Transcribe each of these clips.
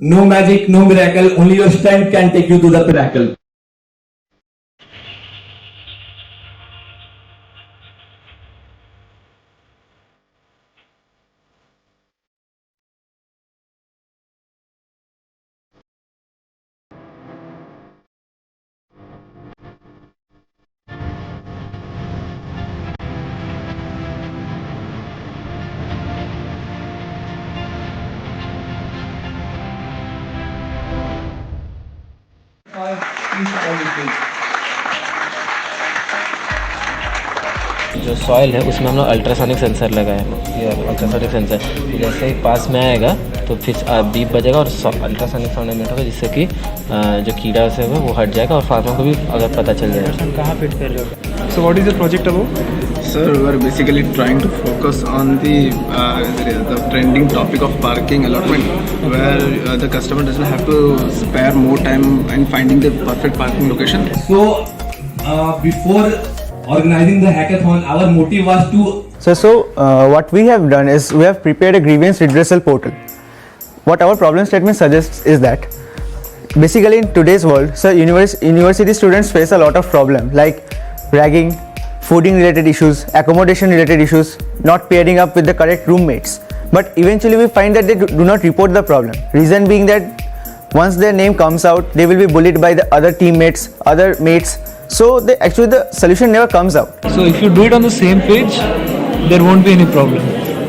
No magic, no miracle, only your strength can take you to the pinnacle. जो soil है उसमें हम लोग अल्ट्रासोनिक सेंसर लगाए हैं। ये अल्ट्रासोनिक सेंसर जैसे ही पास में आएगा तो फिर बीप बजेगा और अल्ट्रासोनिक साउंड एमिट होगा, जिससे कि जो कीड़ा से है वो हट जाएगा और फार्मर को भी अगर पता चल जाएगा। कहाँ फिट कर रहे हो? So what is the project about? Sir, we are basically trying to focus on the trending topic of parking allotment, where the customer doesn't have to spare more time in finding the perfect parking location. So, before organizing the hackathon, our motive was to... So what we have done is we have prepared a grievance redressal portal. What our problem statement suggests is that basically in today's world, sir, university students face a lot of problems like ragging, fooding related issues, accommodation related issues, not pairing up with the correct roommates. But eventually we find that they do not report the problem. Reason being that once their name comes out, they will be bullied by the other teammates, other mates. So actually the solution never comes out. So if you do it on the same page, there won't be any problem.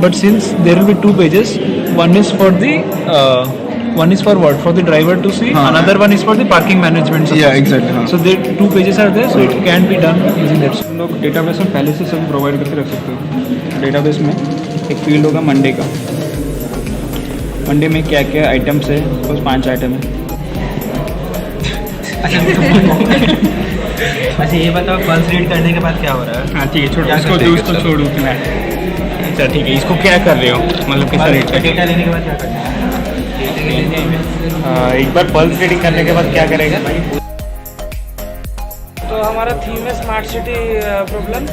But since there will be two pages, one is for the one is for what? For the driver to see. Another one is for the parking management. Yeah, exactly. So there two pages are there, so it can be done using that. हम लोग database में पहले से सब provide करके रख सकते हो। डेटाबेस में एक फील्ड होगा मंडे का। मंडे में क्या क्या आइटम्स है, बस 5 आइटम है। अच्छा ये बताओ पल्स रीड करने के बाद क्या हो रहा है? हाँ ठीक है, छोड़ इसको छोड़ू मैं। अच्छा ठीक है, इसको क्या कर रहे हो, मतलब कैसा रेट का? डेटा लेने के बाद क्या करना है? एक बार पल्स रीडिंग करने के बाद क्या करेगा? तो हमारा थीम है smart city problem.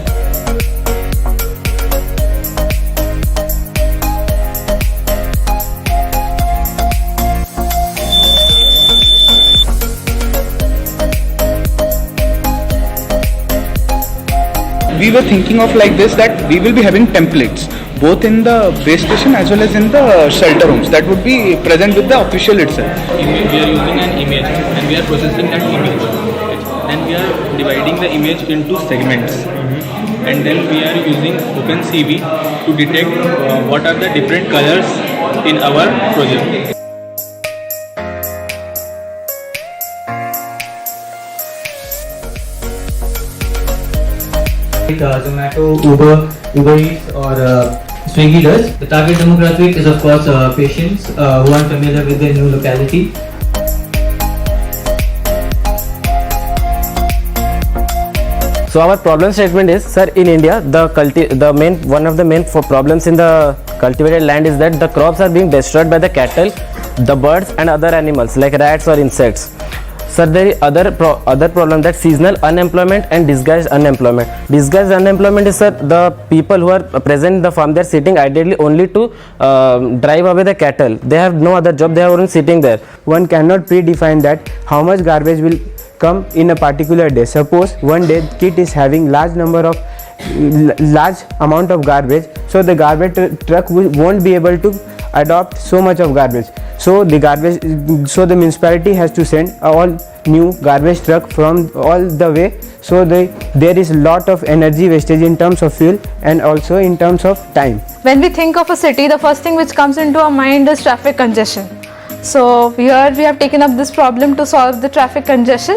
We were thinking of like this, that we will be having templates both in the base station as well as in the shelter rooms that would be present with the official itself. We are using an image and we are processing that image. Then we are dividing the image into segments. And then we are using OpenCV to detect what are the different colors in our project. Zomato, Uber Eats or Swiggy does. The target demographic is of course patients who are familiar with their new locality. So our problem statement is, sir, in India one of the main problems in the cultivated land is that the crops are being destroyed by the cattle, the birds and other animals like rats or insects. Sir, there is other problem, that seasonal unemployment and disguised unemployment. Disguised unemployment is, sir, the people who are present in the farm, they are sitting ideally only to drive away the cattle. They have no other job, they are only sitting there. One cannot predefine that how much garbage will come in a particular day. Suppose one day kit is having large amount of garbage, so the garbage truck won't be able to adopt so much of garbage. So the municipality has to send all new garbage truck from all the way. So there is a lot of energy wastage in terms of fuel and also in terms of time. When we think of a city, the first thing which comes into our mind is traffic congestion. So here we have taken up this problem to solve the traffic congestion,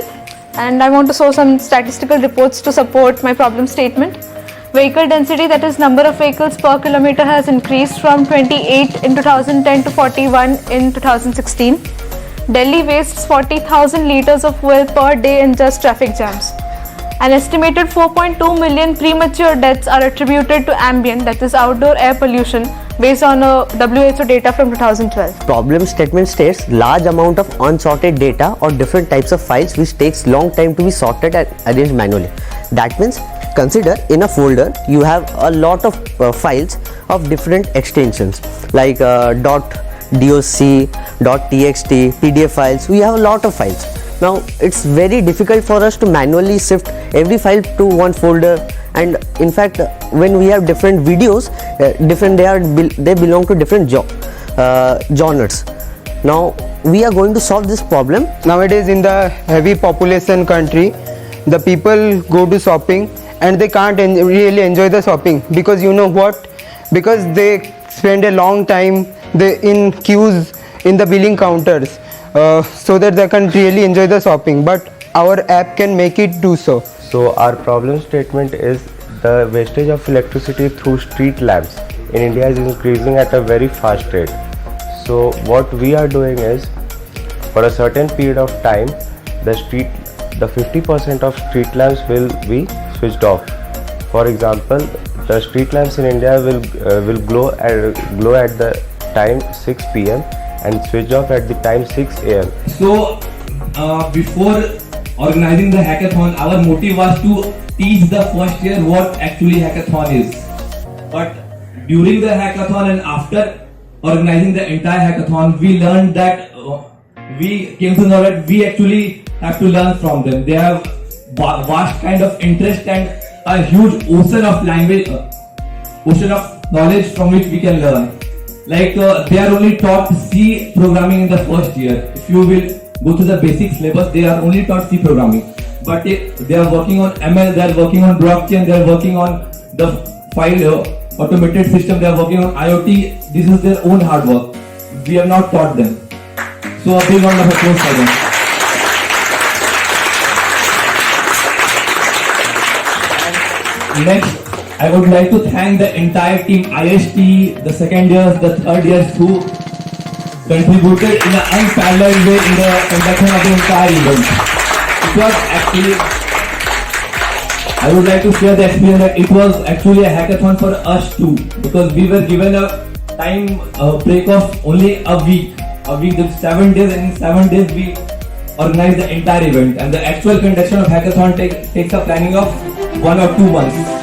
and I want to show some statistical reports to support my problem statement. Vehicle density, that is number of vehicles per kilometer, has increased from 28 in 2010 to 41 in 2016. Delhi wastes 40,000 litres of fuel per day in just traffic jams. An estimated 4.2 million premature deaths are attributed to ambient, that is outdoor air pollution, based on WHO data from 2012. Problem statement states large amount of unsorted data or different types of files which takes long time to be sorted and arranged manually. That means, consider in a folder you have a lot of files of different extensions like doc, .txt, PDF files. We have a lot of files. Now it's very difficult for us to manually shift every file to one folder, and in fact when we have different videos, they belong to different genres. Now we are going to solve this problem. Nowadays in the heavy population country, the people go to shopping and they can't really enjoy the shopping, because you know what, because they spend a long time in queues in the billing counters, so that they can really enjoy the shopping, but our app can make it do so. So our problem statement is the wastage of electricity through street lamps in India is increasing at a very fast rate. So what we are doing is, for a certain period of time, the 50% of street lamps will be switched off. For example, the street lamps in India will glow at the time 6 p.m. and switch off at the time 6 a.m. So before organizing the hackathon, our motive was to teach the first year what actually hackathon is. But during the hackathon and after organizing the entire hackathon, we learned that we came to know that we actually have to learn from them. They have vast kind of interest and a huge ocean of language, ocean of knowledge from which we can learn. Like they are only taught C programming in the first year. If you will go to the basic syllabus, they are only taught C programming. But they are working on ML, they are working on blockchain, they are working on the file automated system, they are working on IoT. This is their own hard work. We have not taught them. So a big round of applause for them. Next, I would like to thank the entire team, ISTE, the second years, the third years who contributed in an unparalleled way in the conduction of the entire event. It was actually, I would like to share the experience that it was actually a hackathon for us too, because we were given a time break of only a week of 7 days, and in 7 days we organized the entire event, and the actual conduction of hackathon takes a planning of 1 or 2 months.